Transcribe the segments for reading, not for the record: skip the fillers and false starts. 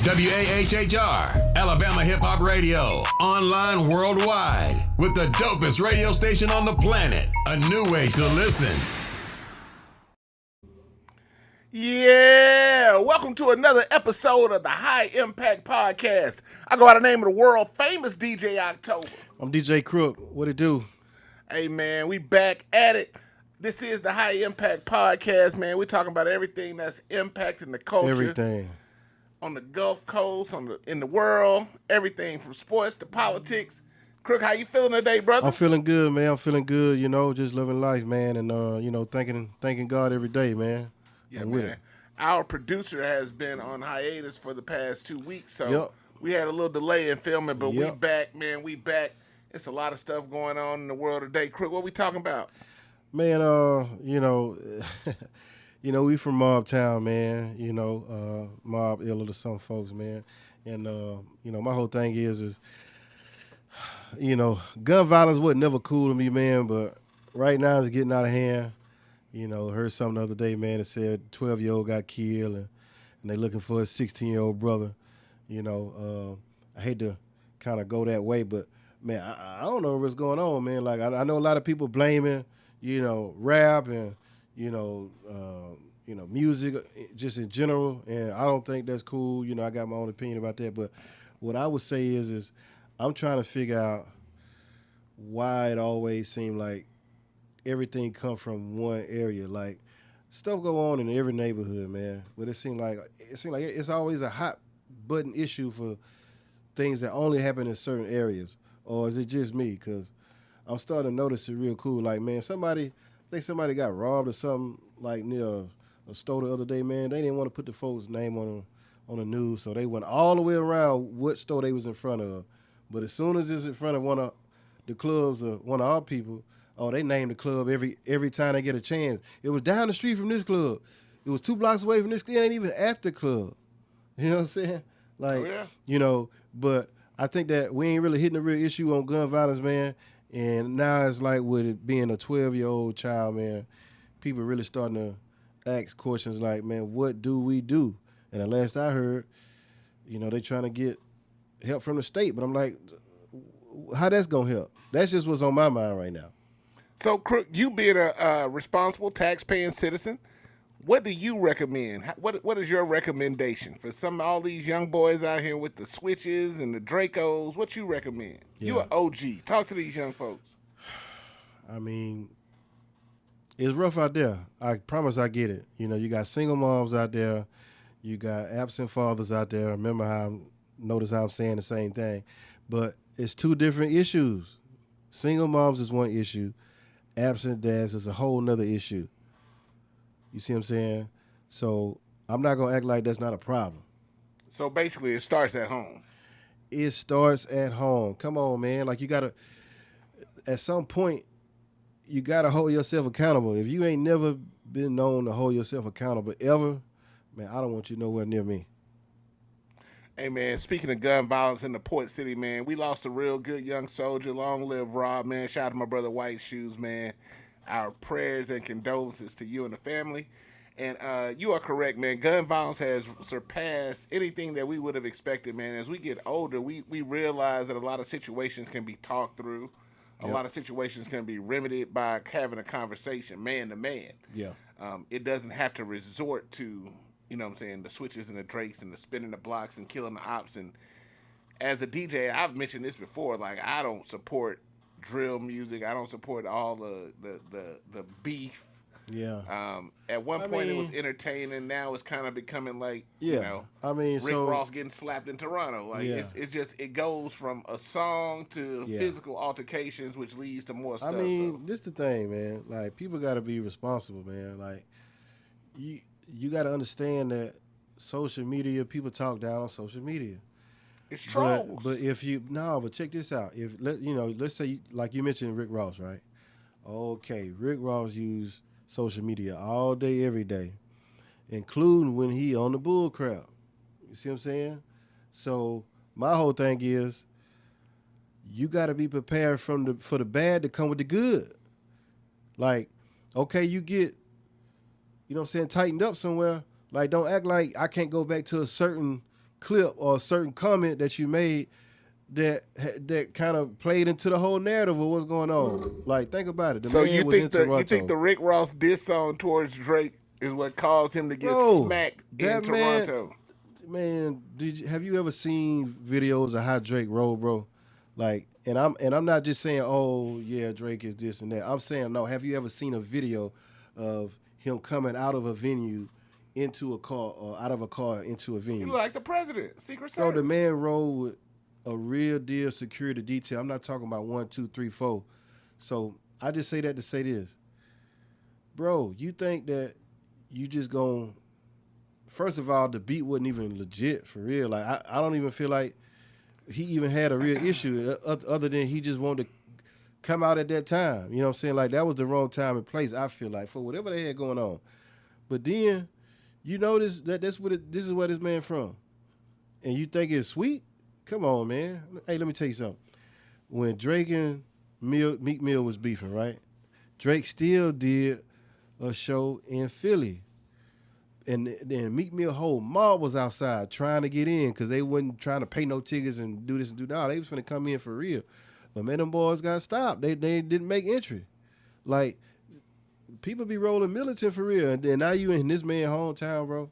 WAHHR, Alabama Hip Hop Radio, online worldwide, with the dopest radio station on the planet. A new way to listen. Yeah, welcome to another episode of the High Impact Podcast. I go by the name of the world famous DJ October. I'm DJ KROOK. What it do? Hey man, we back at it. This is the High Impact Podcast, man. We're talking about everything that's impacting the culture. Everything. On the Gulf Coast, in the world, everything from sports to politics. KROOK, how you feeling today, brother? I'm feeling good, man. I'm feeling good, just living life, man, and thanking God every day, man. Yeah, man. Our producer has been on hiatus for the past 2 weeks, so we had a little delay in filming, but we back, man. We back. It's a lot of stuff going on in the world today. KROOK, what we talking about? Man, we from Mob Town, man. Mob ill to some folks, man. And my whole thing is gun violence wasn't never cool to me, man. But right now it's getting out of hand. Heard something the other day, man. That said 12-year-old got killed, and they looking for a 16-year-old brother. I hate to kind of go that way, but man, I don't know what's going on, man. Like I know a lot of people blaming, rap and music just in general, and I don't think that's cool. I got my own opinion about that, but what I would say is I'm trying to figure out why it always seemed like everything come from one area. Like stuff go on in every neighborhood, man, but it seemed like it's always a hot button issue for things that only happen in certain areas. Or is it just me? Because I'm starting to notice it real cool. Like, man, I think somebody got robbed or something like near a store the other day, man. They didn't want to put the folks' name on the news, so they went all the way around what store they was in front of. But as soon as it's in front of one of the clubs or one of our people, they name the club every time they get a chance. It was down the street from this club. It was 2 blocks away from this club. It ain't even at the club. You know what I'm saying? Like, but I think that we ain't really hitting the real issue on gun violence, man. And now it's like with it being a 12-year-old child, man, people really starting to ask questions like, man, what do we do? And the last I heard, they trying to get help from the state. But I'm like, how that's going to help? That's just what's on my mind right now. So, KROOK, you being a responsible tax-paying citizen, what do you recommend? What is your recommendation for all these young boys out here with the switches and the Dracos? What you recommend? Yeah. You an OG. Talk to these young folks. I mean, it's rough out there. I promise I get it. You got single moms out there. You got absent fathers out there. Notice how I'm saying the same thing. But it's two different issues. Single moms is one issue. Absent dads is a whole nother issue. You see what I'm saying? So I'm not going to act like that's not a problem. So basically it starts at home. It starts at home. Come on, man. Like at some point, you got to hold yourself accountable. If you ain't never been known to hold yourself accountable ever, man, I don't want you nowhere near me. Hey, man, speaking of gun violence in the Port City, man, we lost a real good young soldier. Long live Rob, man. Shout out to my brother White Shoes, man. Our prayers and condolences to you and the family. And you are correct, man. Gun violence has surpassed anything that we would have expected, man. As we get older, we realize that a lot of situations can be talked through. A lot of situations can be remedied by having a conversation, man to man. Yeah. It doesn't have to resort to, the switches and the drakes and the spinning the blocks and killing the ops. And as a DJ, I've mentioned this before, like I don't support drill music. I don't support all the beef. Yeah. At one point it was entertaining. Now it's kind of becoming like, Rick Ross getting slapped in Toronto. Like it goes from a song to physical altercations, which leads to more stuff. This the thing, man. Like people got to be responsible, man. Like you got to understand that social media, people talk down on social media. It's trolls. But but check this out. Let's say, like you mentioned Rick Ross, right? Okay, Rick Ross used social media all day, every day, including when he on the bull crap. You see what I'm saying? So my whole thing is, you got to be prepared for the bad to come with the good. Like, okay, you get, tightened up somewhere. Like, don't act like I can't go back to a certain clip or a certain comment that you made that kind of played into the whole narrative of what's going on. Like, think about it. The So man you was in think Toronto. the Rick Ross diss song towards Drake is what caused him to get Bro, smacked in that Toronto? Man, have you ever seen videos of how Drake rolled, bro? Like, and I'm not just saying, oh yeah, Drake is this and that. I'm saying, no. Have you ever seen a video of him coming out of a venue into a car, or out of a car into a venue? You like the president, Secret So Service. the man rolled with a real deal security detail. I'm not talking about 1, 2, 3, 4. So I just say that to say this, bro. You think that you just gonna? First of all, the beat wasn't even legit for real. Like I don't even feel like he even had a real issue other than he just wanted to come out at that time. You know what I'm saying? Like that was the wrong time and place. I feel like for whatever they had going on. But then you notice that this is where this man from, and you think it's sweet. Come on, man. Hey, let me tell you something. When Drake and Meek Mill was beefing, right? Drake still did a show in Philly. And then Meek Mill whole mob was outside trying to get in because they wasn't trying to pay no tickets and do this and do that. They was finna come in for real. But man, them boys got stopped. They didn't make entry. Like, people be rolling militant for real. And then now you in this man's hometown, bro,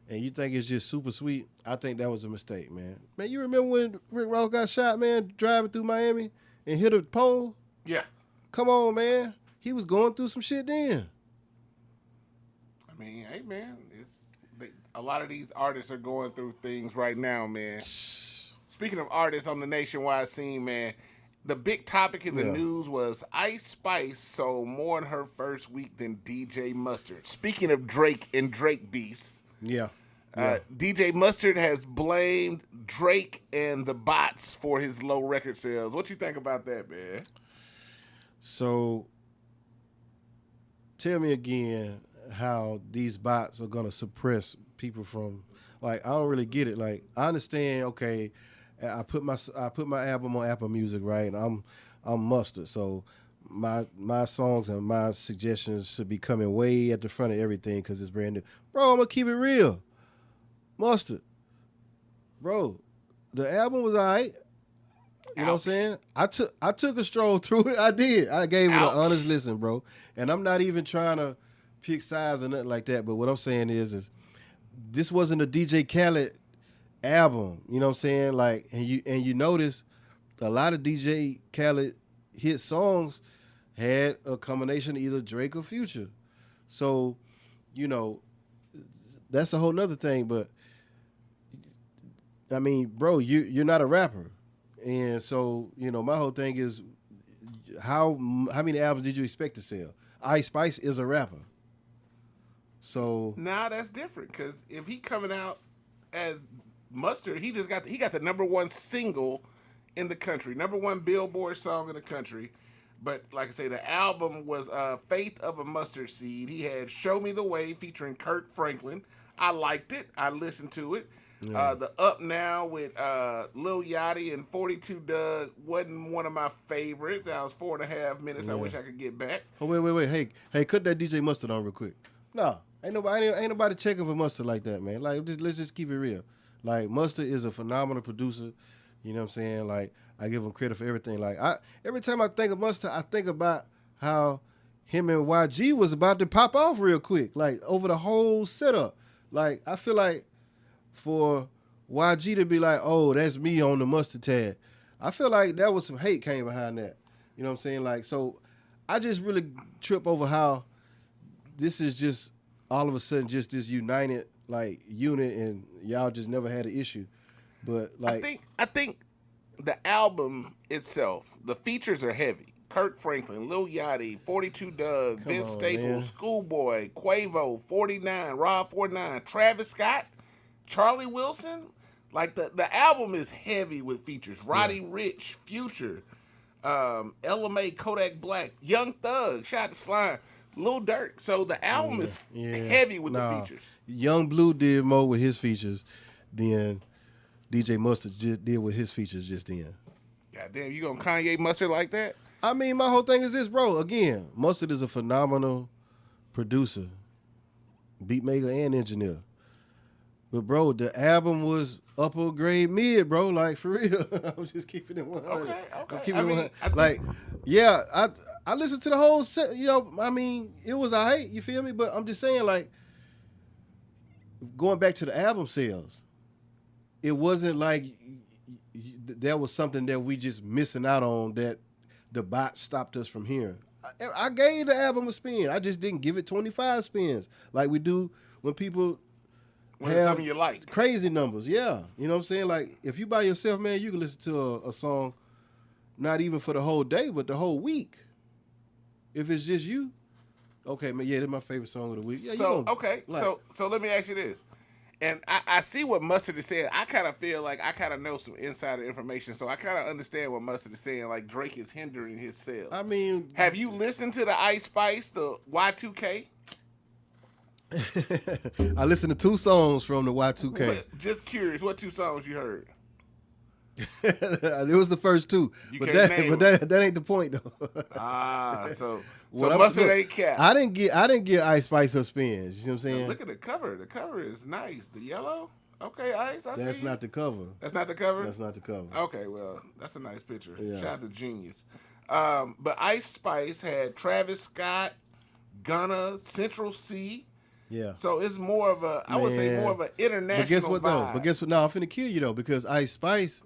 and you think it's just super sweet. I think that was a mistake, man. Man, you remember when Rick Ross got shot, man, driving through Miami and hit a pole? Yeah. Come on, man. He was going through some shit then. I mean, hey, man, a lot of these artists are going through things right now, man. Speaking of artists on the nationwide scene, man, the big topic in the news was Ice Spice sold more in her first week than DJ Mustard. Speaking of Drake and Drake beefs, DJ Mustard has blamed Drake and the bots for his low record sales. What you think about that, man? So, tell me again how these bots are gonna suppress people from, like, I don't really get it. Like, I understand, okay, I put my album on Apple Music, right? And I'm Mustard, so my songs and my suggestions should be coming way at the front of everything because it's brand new. Bro, I'm gonna keep it real. Mustard, bro, the album was all right. You know what I'm saying? I took a stroll through it. I did. I gave it an honest listen, bro. And I'm not even trying to pick sides or nothing like that. But what I'm saying is this wasn't a DJ Khaled album. You know what I'm saying? Like, and you notice a lot of DJ Khaled hit songs had a combination of either Drake or Future. So, you know, that's a whole nother thing. But I mean, bro, you're not a rapper. And so, you know, my whole thing is how many albums did you expect to sell? Ice Spice is a rapper. So nah, that's different because if he coming out as Mustard, he got the number one single in the country, number one Billboard song in the country. But like I say, the album was Faith of a Mustard Seed. He had Show Me the Way featuring Kirk Franklin. I liked it. I listened to it. Yeah. The Up Now with Lil Yachty and 42 Doug wasn't one of my favorites. That was 4.5 minutes. Yeah. I wish I could get back. Oh, wait. Hey, cut that DJ Mustard on real quick. No, ain't nobody checking for Mustard like that, man. Like, let's just keep it real. Like, Mustard is a phenomenal producer. You know what I'm saying? Like, I give him credit for everything. Like, every time I think of Mustard, I think about how him and YG was about to pop off real quick, like, over the whole setup. Like, I feel like for YG to be like, oh, that's me on the Mustard tag, I feel like that was some hate came behind that. You know what I'm saying? Like, so I just really trip over how this is just all of a sudden just this united like unit and y'all just never had an issue. But like I think the album itself, the features are heavy. Kirk Franklin, Lil Yachty, 42 Doug, Vince Staples, Schoolboy, Quavo, 49, Rob 49, Travis Scott, Charlie Wilson. Like the album is heavy with features. Roddy Ricch, Future, LMA, Kodak Black, Young Thug, shout out to Slime, Lil Durk. So the album is heavy with the features. Young Blue did more with his features than DJ Mustard did with his features just then. Goddamn, you gonna Kanye Mustard like that? I mean, my whole thing is this, bro. Again, Mustard is a phenomenal producer, beat maker, and engineer. But, bro, the album was upper grade mid, bro. Like for real. I'm just keeping it 100. Okay. I'm keeping I it mean, 100. I think- Like, yeah, I listened to the whole set. You know, I mean, it was alright. You feel me? But I'm just saying, like, going back to the album sales, it wasn't like there was something that we just missing out on that the bot stopped us from hearing. I gave the album a spin. I just didn't give it 25 spins like we do when people When it's something you like. crazy numbers. Yeah, you know what I'm saying? Like if you by yourself, man, you can listen to a song not even for the whole day, but the whole week. If it's just you, okay, man, yeah, that's my favorite song of the week. Yeah, so let me ask you this. And I see what Mustard is saying. I kind of feel like I kind of know some insider information, so I kind of understand what Mustard is saying. Like Drake is hindering his sales. I mean, have you listened to the Ice Spice, the Y2K? I listened to 2 songs from the Y2K. Just curious, what 2 songs you heard? It was the first 2, but that ain't the point though. So Mustard ain't cap. I didn't get Ice Spice her spins. You see what I'm saying? Now look at the cover. The cover is nice. The yellow. Okay, Ice. I see. That's not the cover. That's not the cover. That's not the cover. Okay, well, that's a nice picture. Yeah. Shout out to Genius. But Ice Spice had Travis Scott, Gunna, Central C. Yeah. So it's more of a, I would say more of an international But guess what vibe. though? But guess what? No, I'm finna kill you though because Ice Spice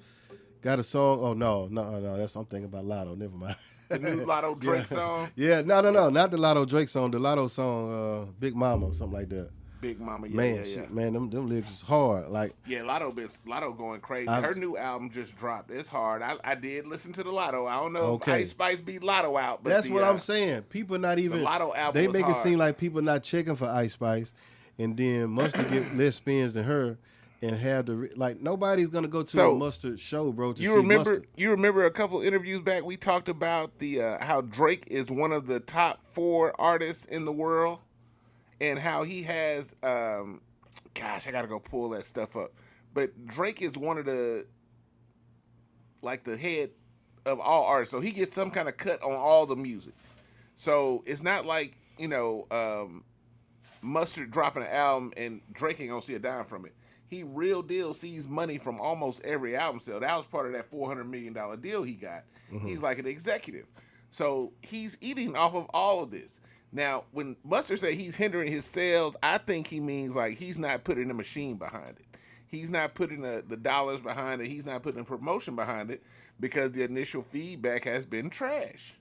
got a song. Oh no. I'm thinking about Lotto. Never mind. The new Lotto Drake song. Yeah. No. Not the Lotto Drake song. The Lotto song, Big Mama, something like that. Big Mama. Yeah, Man, yeah. man, them lyrics is hard. Like yeah, Lotto going crazy. Her new album just dropped. It's hard. I did listen to the Lotto. I don't know if Ice Spice beat Lotto out, but that's what I'm saying. People not even. The Lotto album They was make hard. it seem like people not checking for Ice Spice, and then Mustard get less spins than her, and have the like. Nobody's gonna go to a Mustard show, bro. To see Mustard. You remember a couple interviews back we talked about the how Drake is one of the top 4 artists in the world, and how he has. Gosh, I gotta go pull that stuff up. But Drake is one of the head of all artists, so he gets some kind of cut on all the music. So it's not like Mustard dropping an album and Drake ain't gonna see a dime from it. He real deal sees money from almost every album sale. That was part of that $400 million deal he got. Mm-hmm. He's like an executive, so he's eating off of all of this. Now, when Mustard say he's hindering his sales, I think he means like he's not putting the machine behind it. He's not putting the dollars behind it. He's not putting the promotion behind it because the initial feedback has been trash.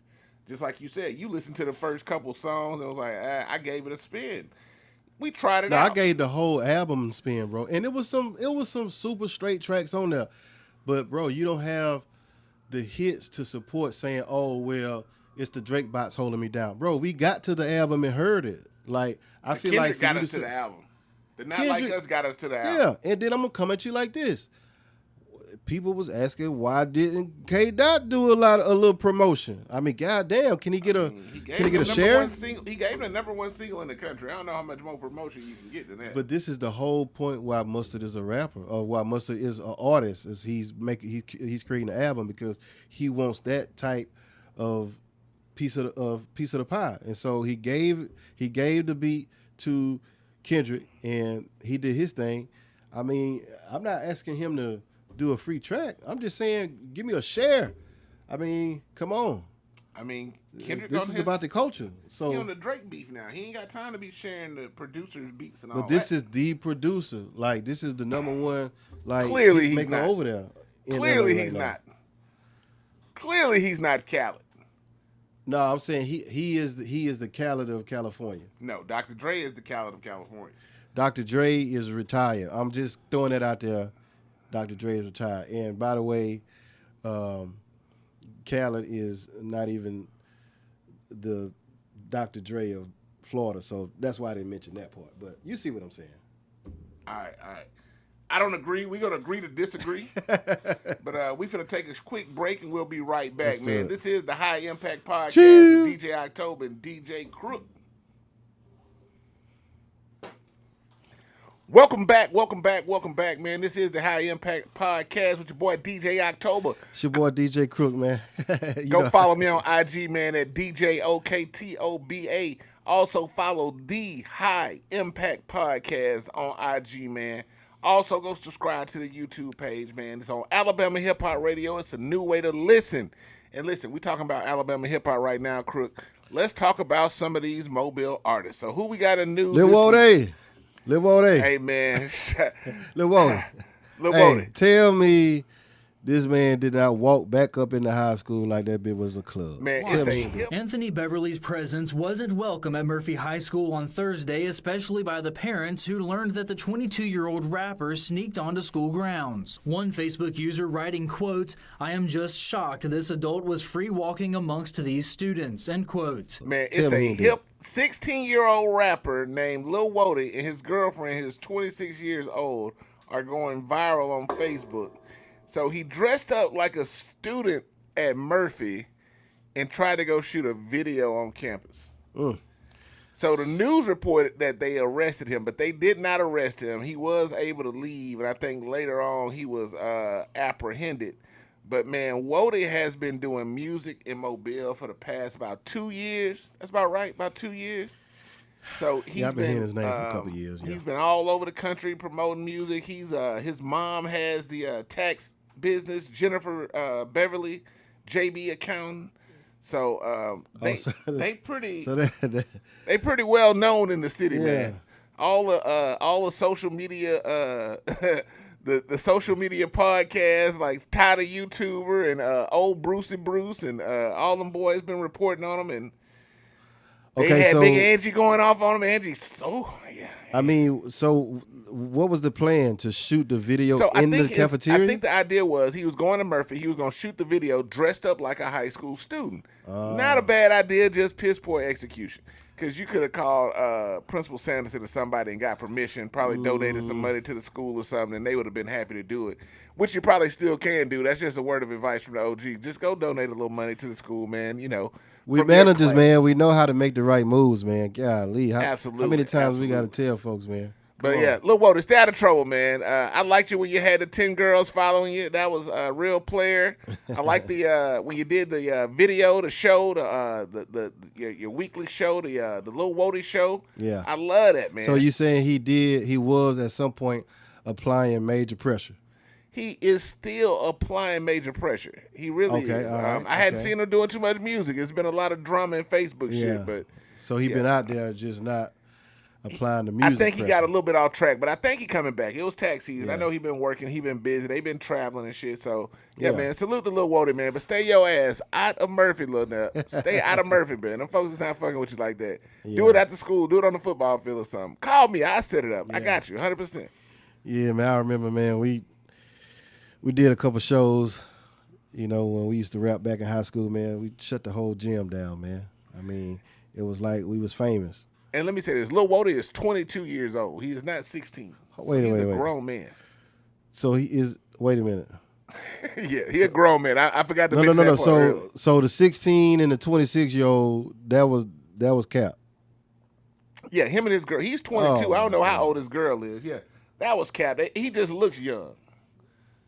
Just like you said, you listened to the first couple songs and was like, I gave it a spin. We tried it out. I gave the whole album a spin, bro, and it was some super straight tracks on there. But bro, you don't have the hits to support saying, oh well. It's the Drake bots holding me down, bro. We got to the album and heard it. Like I feel Kendrick like got us to the album. The Not Like Us got us to the album. Yeah, and then I'm gonna come at you like this. People was asking why didn't K Dot do a little promotion? I mean, goddamn, can he get a share? He gave him the number 1 single in the country. I don't know how much more promotion you can get than that. But this is the whole point why Mustard is a rapper, or why Mustard is an artist, is he's creating an album because he wants that type of piece of the pie, and so he gave the beat to Kendrick, and he did his thing. I mean, I'm not asking him to do a free track. I'm just saying, give me a share. I mean, come on. I mean, Kendrick. This is about the culture. So he on the Drake beef now. He ain't got time to be sharing the producer's beats and all. But this is the producer. Like this is the number 1. Like clearly he's not over there. Clearly he's not. Clearly he's not Khaled. No, I'm saying he is the Khaled of California. No, Dr. Dre is the Khaled of California. Dr. Dre is retired. I'm just throwing that out there. Dr. Dre is retired. And by the way, Khaled is not even the Dr. Dre of Florida, so that's why I didn't mention that part. But you see what I'm saying. All right. I don't agree. We're going to agree to disagree. But we finna take a quick break, and we'll be right back, man. This is the High Impact Podcast with DJ October and DJ KROOK. Welcome back, man. This is the High Impact Podcast with your boy DJ October. It's your boy DJ KROOK, man. Go follow me on IG, man, at DJ OKTOBA. Also follow the High Impact Podcast on IG, man. Also, go subscribe to the YouTube page, man. It's on Alabama Hip Hop Radio. It's a new way to listen. And listen, we're talking about Alabama hip hop right now, Crook. Let's talk about some of these Mobile artists. So who we got in news? Lil Woadie. Lil Woadie. Hey, man. Lil Woadie. Lil Hey, Woadie. tell me this man did not walk back up into high school like that bit was a club. Man, Tell it's a me. hip. Anthony Beverly's presence wasn't welcome at Murphy High School on Thursday, especially by the parents who learned that the 22-year-old rapper sneaked onto school grounds. One Facebook user writing, quote, "I am just shocked this adult was free walking amongst these students," end quote. Man, it's Tell a me who hip 16-year-old rapper named Lil Woadie and his girlfriend, who's 26 years old, are going viral on Facebook. So he dressed up like a student at Murphy and tried to go shoot a video on campus. So the news reported that they arrested him, but they did not arrest him. He was able to leave, and I think later on he was apprehended. But, man, Woadie has been doing music in Mobile for the past about 2 years. That's about right, about 2 years. So he's I've been hearing his name for a couple of years. Yeah. He's been all over the country promoting music. He's his mom has the tax business, Jennifer Beverly, JB Accountant. So they pretty they pretty well known in the city, man. All the social media the social media podcasts like Ty the YouTuber and old Brucey Bruce and all them boys been reporting on them, and they had Big Angie going off on them. Angie, yeah. I mean, so what was the plan to shoot the video in the cafeteria? I think the idea was he was going to Murphy. He was going to shoot the video dressed up like a high school student. Not a bad idea, just piss poor execution. Because you could have called Principal Sanderson or somebody and got permission, probably donated some money to the school or something, and they would have been happy to do it, which you probably still can do. That's just a word of advice from the OG. Just go donate a little money to the school, man, you know. We managers, man, we know how to make the right moves, man. Golly. Absolutely. How many times we got to tell folks, man? But yeah, Lil Woadie, stay out of trouble, man. I liked you when you had the 10 girls following you. That was a real player. I like the when you did the video, the show, your weekly show, the Lil Woadie show. Yeah, I love that, man. So you saying he was at some point applying major pressure? He is still applying major pressure. He really is. Right, I hadn't seen him doing too much music. It's been a lot of drama and Facebook shit, but so he been out there just not applying the music. I think he pressure. got a little bit off track, but I think he coming back. It was tax season. I know he been working. He been busy. They been traveling and shit. So, yeah, man, salute to Lil Woadie, man. But stay your ass out of Murphy, Lil Nut. Stay out of Murphy, man. Them folks is not fucking with you like that. Yeah. Do it after school. Do it on the football field or something. Call me. I set it up. I got you, 100%. Yeah, man, I remember, man, we did a couple shows, you know, when we used to rap back in high school, man. We shut the whole gym down, man. I mean, it was like we was famous. And let me say this, Lil Woadie is 22 years old. He is not 16. So he's a grown man. So he is, wait a minute. Yeah, he a grown man. I forgot to mention that part earlier. So the 16 and the 26-year-old, that was Cap. Yeah, him and his girl. He's 22. I don't know how old his girl is. Yeah, that was Cap. He just looks young.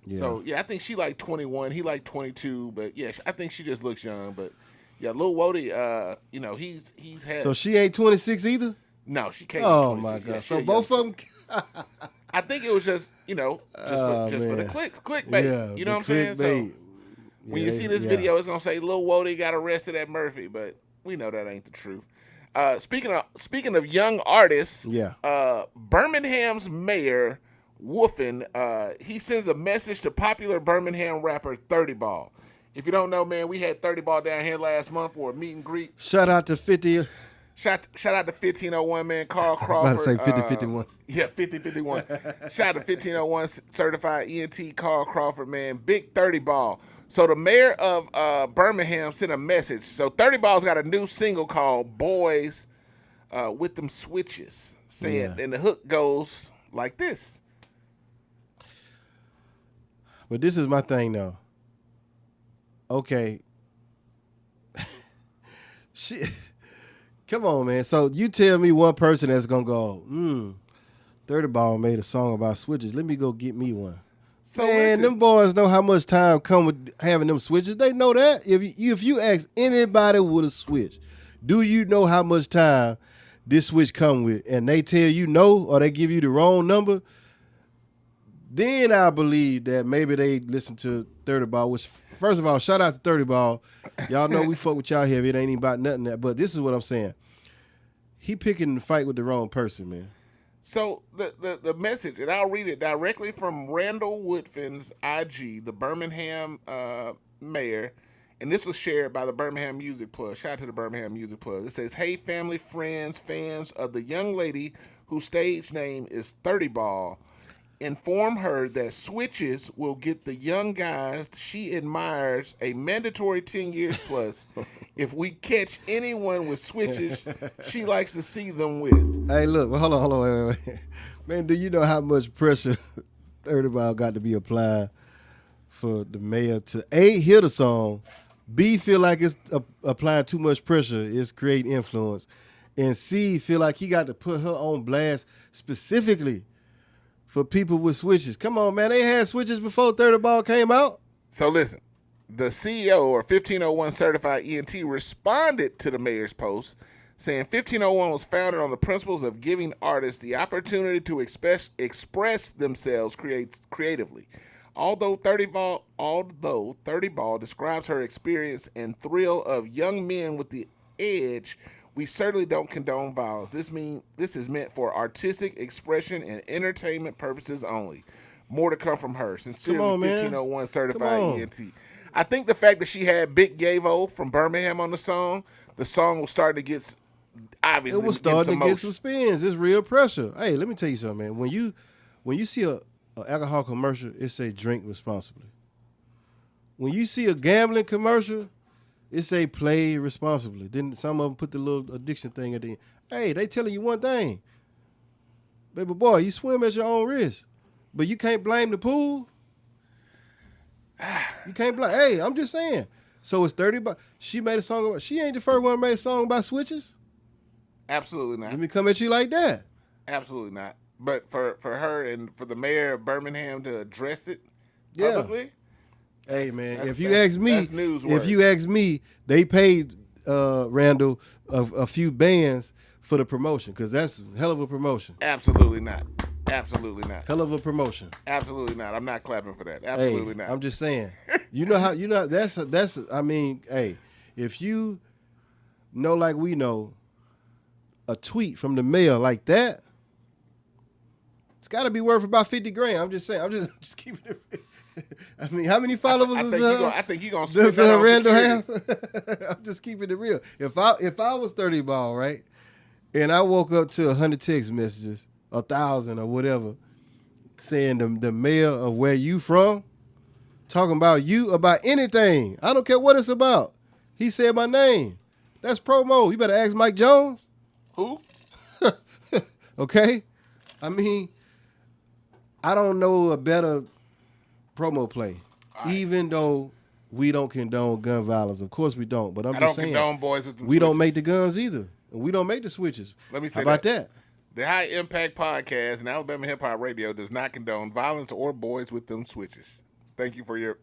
Yeah. So, yeah, I think she like 21. He like 22. But, yeah, I think she just looks young. But, yeah, Lil Woadie, you know, he's had. So she ain't 26 either? No, she can't be 26. Oh, my God. Yeah, so both of them. I think it was just, you know, just for the clickbait. Yeah, you know what I'm saying? So when you see this video, it's gonna say Lil Woadie got arrested at Murphy, but we know that ain't the truth. Speaking of young artists, Birmingham's mayor Woofin, he sends a message to popular Birmingham rapper 30 Ball. If you don't know, man, we had 30 Ball down here last month for a meet and greet. Shout out to 50. Shout out to 1501, man, Carl Crawford. I was about to say 5051. Yeah, 5051. Shout out to 1501 certified ENT Carl Crawford, man. Big 30 Ball. So the mayor of Birmingham sent a message. So 30 Ball's got a new single called Boys with Them Switches. Saying, and the hook goes like this. But this is my thing, though. Okay. Shit. Come on, man. So you tell me one person that's going to go, 30 Ball made a song about switches. Let me go get me one. So man, listen, them boys know how much time come with having them switches. They know that. If you ask anybody with a switch, do you know how much time this switch come with? And they tell you no, or they give you the wrong number, then I believe that maybe they listen to 30 Ball, which, first of all, shout out to 30 Ball. Y'all know we fuck with y'all here. It ain't even about nothing that. But this is what I'm saying. He picking the fight with the wrong person, man. So the message, and I'll read it directly from Randall Woodfin's IG, the Birmingham mayor, and this was shared by the Birmingham Music Plus. Shout out to the Birmingham Music Plus. It says, "Hey, family, friends, fans of the young lady whose stage name is 30 Ball. Inform her that Switches will get the young guys she admires a mandatory 10 years plus if we catch anyone with switches she likes to see them with." Hey, look, hold on, wait. Man, do you know how much pressure 30 Ball got to be applying for the mayor to A, hear the song, B, feel like it's applying too much pressure, it's creating influence, and C, feel like he got to put her on blast specifically for people with switches. Come on, man. They had switches before 30 Ball came out. So listen, the CEO or 1501 certified ENT responded to the mayor's post saying 1501 was founded on the principles of giving artists the opportunity to express themselves creatively. Although 30 Ball describes her experience and thrill of young men with the edge, we certainly don't condone violence. This is meant for artistic expression and entertainment purposes only. More to come from her. Sincerely, 1501 certified ENT. I think the fact that she had Big Gavo from Birmingham on the song was starting to get, obviously, it was starting to get some spins. It's real pressure. Hey, let me tell you something, man. When you see a alcohol commercial, it say drink responsibly. When you see a gambling commercial, it say play responsibly. Then some of them put the little addiction thing at the end. Hey, they telling you one thing. Baby boy, you swim at your own risk. But you can't blame the pool. You can't blame. Hey, I'm just saying. So it's 30 Ball. She made a song about, she ain't the first one to make a song about switches. Absolutely not. Let me come at you like that. Absolutely not. But for her and for the mayor of Birmingham to address it publicly. Hey man, if you ask me, they paid Randall a few bands for the promotion because that's a hell of a promotion. Absolutely not. Absolutely not. Hell of a promotion. Absolutely not. I'm not clapping for that. Absolutely not. I'm just saying. That's. I mean, hey, if you know like we know, a tweet from the mayor like that, it's got to be worth about 50 grand. I'm just saying. I'm just keeping it. I mean, how many followers I think you're gonna spend that on Randall have? security. I'm just keeping it real. If I was 30 Ball, right, and I woke up to 100 text messages, 1,000 or whatever, saying the mayor of where you from, talking about you about anything. I don't care what it's about. He said my name. That's promo. You better ask Mike Jones. Who? Okay? I mean, I don't know a better promo play, right. Even though we don't condone gun violence. Of course we don't. But I'm just saying, condone boys with them we switches. Don't make the guns either. And we don't make the switches. Let me say How about that? The High Impact Podcast and Alabama Hip Hop Radio does not condone violence or boys with them switches. Thank you for your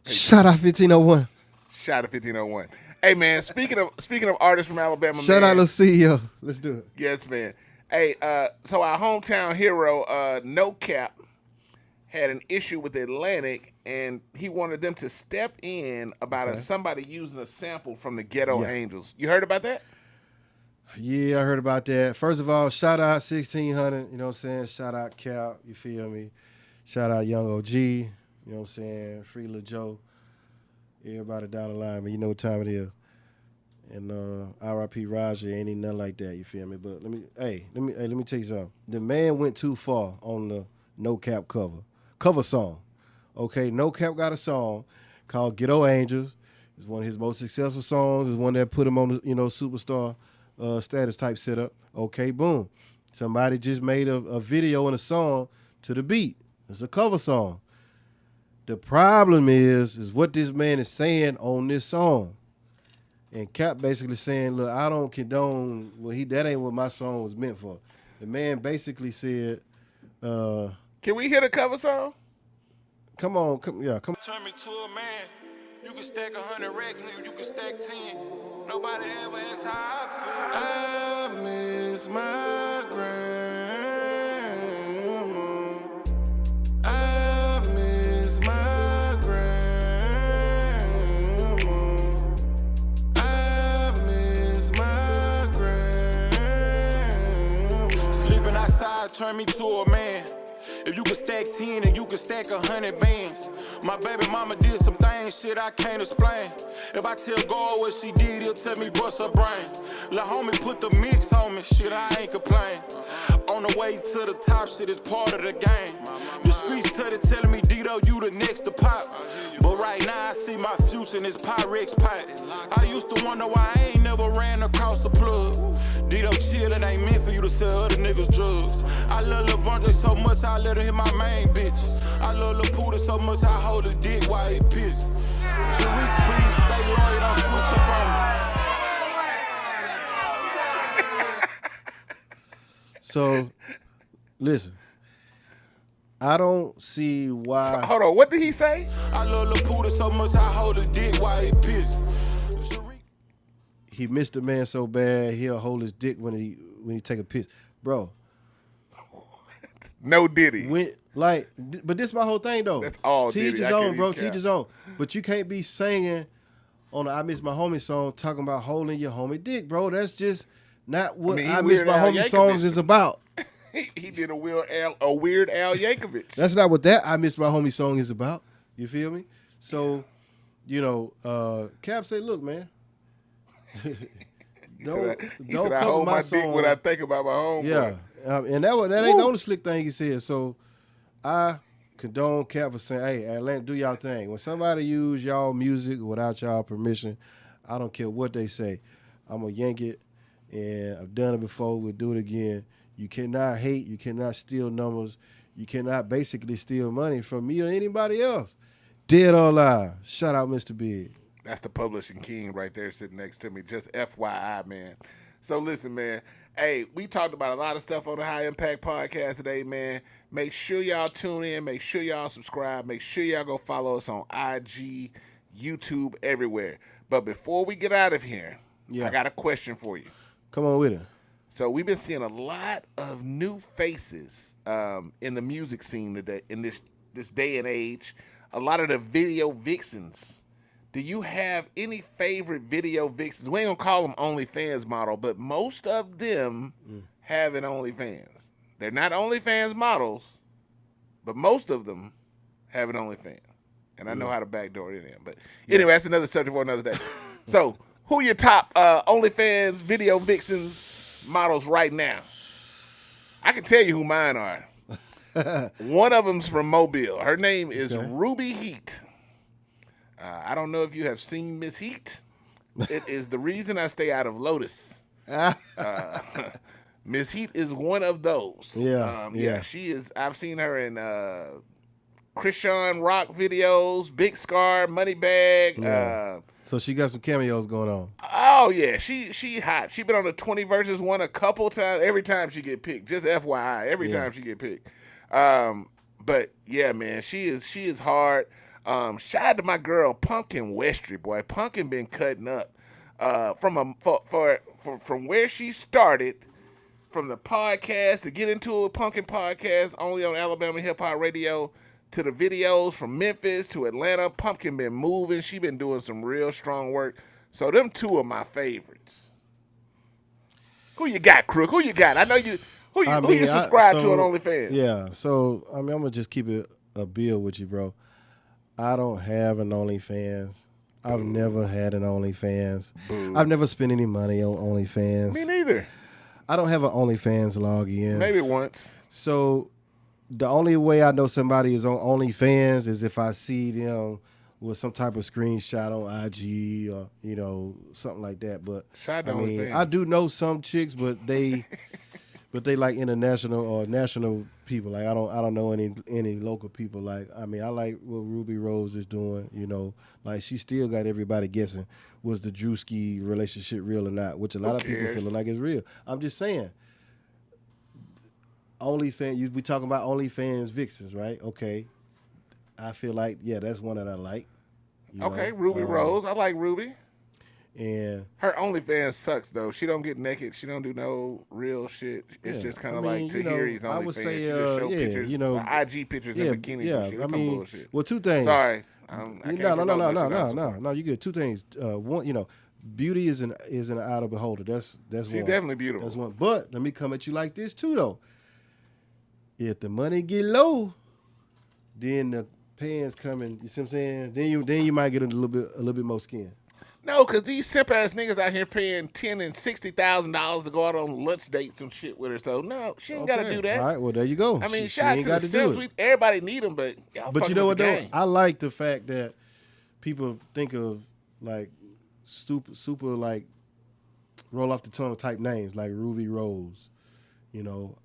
patience. Shout out 1501. Shout out 1501. Hey man, speaking of artists from Alabama, shout out to CEO. Let's do it. Yes, man. Hey, so our hometown hero, No Cap, had an issue with Atlantic, and he wanted them to step in about somebody using a sample from the Ghetto Angels. You heard about that? Yeah, I heard about that. First of all, shout out 1600, you know what I'm saying? Shout out Cap, you feel me? Shout out Young OG, you know what I'm saying? Free Lil Joe. Everybody down the line, but you know what time it is. And R.I.P. Roger, ain't even nothing like that, you feel me? But let me tell you something. The man went too far on the No Cap cover song. Okay, No Cap got a song called Ghetto Angels. It's one of his most successful songs. It's one that put him on the, superstar status type setup. Okay, boom. Somebody just made a video and a song to the beat. It's a cover song. The problem is what this man is saying on this song. And Cap basically saying, look, I don't condone, that ain't what my song was meant for. The man basically said, can we hear the cover song? Come on. Turn me to a man. You can stack 100 racks, nigga. You can stack 10. Nobody ever asks how I feel. I miss my grandma. turn me to a man. If you can stack 10 and you can stack 100 bands. My baby mama did some things, shit I can't explain. If I tell God what she did, he'll tell me bust her brain. La homie put the mix on me, shit I ain't complain. On the way to the top, shit is part of the game. The streets telling me, Dito, you the next to pop. But right now I see my future in this Pyrex pipe. I used to wonder why I ain't never ran across the plug. Dito chill, it ain't meant for you to sell other niggas drugs. I love Levante so much, I let her hit my main bitches. I love Lil Poodle so much, I hold his dick while he piss. Sharik, please stay loyal, don't switch up on me. So, listen, I don't see why. So, hold on, what did he say? I love Lil Poodle so much, I hold his dick while he piss. He missed a man so bad he'll hold his dick when he take a piss, bro. No Diddy. But this is my whole thing though. That's all Teach Diddy. his I can't own, bro. even Teach his own. But you can't be singing on the "I Miss My Homie" song talking about holding your homie dick, bro. That's just not what I Miss My Homie songs is about. He did a Weird Al Yankovic. That's not what that "I Miss My Homie" song is about. You feel me? So, Cap say, look, man. He said, I hold my dick when I think about my homeboy. Yeah, and that ain't the only slick thing he said. So I condone Cap for saying, hey, Atlanta, do y'all thing. When somebody use y'all music without y'all permission, I don't care what they say. I'm going to yank it, and I've done it before. We'll do it again. You cannot hate. You cannot steal numbers. You cannot basically steal money from me or anybody else. Dead or alive. Shout out Mr. Big. That's the publishing king right there sitting next to me. Just FYI, man. So listen, man. Hey, we talked about a lot of stuff on the High Impact Podcast today, man. Make sure y'all tune in. Make sure y'all subscribe. Make sure y'all go follow us on IG, YouTube, everywhere. But before we get out of here, I got a question for you. Come on with it. So we've been seeing a lot of new faces in the music scene today, in this day and age. A lot of the video vixens. Do you have any favorite video vixens? We ain't gonna call them OnlyFans model, but most of them have an OnlyFans. They're not OnlyFans models, but most of them have an OnlyFans. And I know how to backdoor it in. But anyway, that's another subject for another day. So, who your top OnlyFans video vixens models right now? I can tell you who mine are. One of them's from Mobile. Her name is Ruby Heat. I don't know if you have seen Miss Heat. It is the reason I stay out of Lotus. Miss Heat is one of those. Yeah, she is. I've seen her in Christian Rock videos, Big Scar, Moneybag. Yeah. So she got some cameos going on. Oh yeah, she hot. She been on the 20 versus one a couple times. Every time she get picked, just FYI, every time she get picked. But yeah, man, she is hard. Shout out to my girl Pumpkin Westry, boy. Pumpkin been cutting up from where she started, from the podcast to get into a Pumpkin podcast only on Alabama Hip Hop Radio, to the videos from Memphis to Atlanta. Pumpkin been moving. She been doing some real strong work. So them two are my favorites. Who you got, Krook? Who you got? I know you. Who you subscribe to on OnlyFans? Yeah. So I'm gonna just keep it a bill with you, bro. I don't have an OnlyFans. I've never had an OnlyFans. I've never spent any money on OnlyFans. Me neither. I don't have an OnlyFans login. Maybe once. So the only way I know somebody is on OnlyFans is if I see them with some type of screenshot on IG or something like that. But I do know some chicks, but they like international or national people. Like I don't know any local people. Like I like what Ruby Rose is doing. Like she still got everybody guessing, was the Drewski relationship real or not? Which a lot of people feeling like it's real. I'm just saying. OnlyFans, we talking about OnlyFans vixens, right? Okay. I feel like that's one that I like. Okay, Ruby Rose. I like Ruby. And her OnlyFans sucks though. She don't get naked. She don't do no real shit. It's just kind of like Tahiri's OnlyFans. I would say, she just show pictures, IG pictures in bikinis and shit. That's some bullshit. Well, two things. Sorry, No. You get two things. One, beauty is an eye of the beholder. That's she's one. definitely beautiful. That's one. But let me come at you like this too, though. if the money get low, then the pants coming. You see what I'm saying? Then you might get a little bit more skin. No, because these simp ass niggas out here paying $10,000 and $60,000 to go out on lunch dates and shit with her. So no, she ain't got to do that. All right, well there you go. I mean, she shout out ain't to got the to do simps. it. Everybody need them, but y'all But you know what the though? game. I like the fact that people think of like super like roll off the tongue type names like Ruby Rose. You know.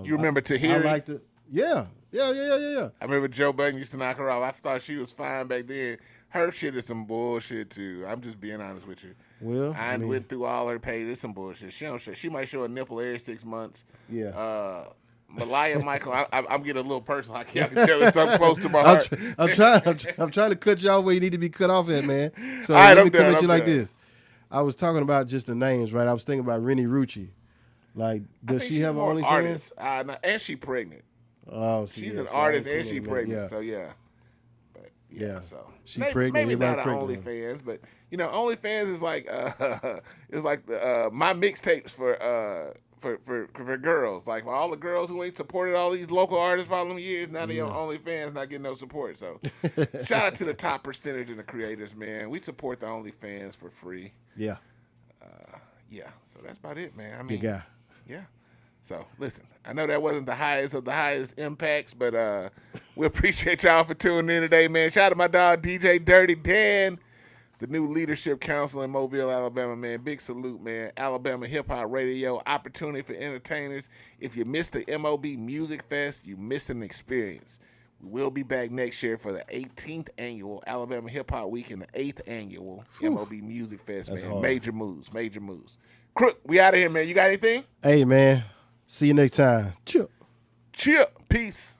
You remember Tahiri? I like the Yeah. I remember Joe Budden used to knock her off. I thought she was fine back then. Her shit is some bullshit too. I'm just being honest with you. Well, I went through all her pages. It's some bullshit. She don't show. She might show a nipple every 6 months. Yeah. Malaya Michael, I'm getting a little personal. I can tell it's something close to my heart. I'm trying to cut you off where you need to be cut off at, man. So All right, let me I'm come done, at you I'm like done. this. I was talking about just the names, right? I was thinking about Rennie Rucci. Like, does she have an OnlyFans? Artist, and she pregnant. Oh, She's an artist and she pregnant. Yeah. So yeah. But yeah. So she pregnant. Maybe not everybody an pregnant. OnlyFans, but you know, OnlyFans is like the my mixtapes for girls. Like for all the girls who ain't supported all these local artists for all them years, now they on OnlyFans not getting no support. So shout out to the top percentage of the creators, man. We support the OnlyFans for free. Yeah. Yeah. So that's about it, man. I mean, Good guy. yeah. So listen, I know that wasn't the highest of the highest impacts, but we appreciate y'all for tuning in today, man. Shout out to my dog DJ Dirty Dan, the new leadership council in Mobile, Alabama, man. Big salute, man. Alabama Hip Hop Radio, opportunity for entertainers. If you missed the MOB Music Fest, you missed an experience. We will be back next year for the 18th annual Alabama Hip Hop Week and the 8th annual MOB Music Fest, That's man. hard. Major moves. KROOK, we out of here, man. You got anything? Hey, man. See you next time. Chill. Cheer. Peace.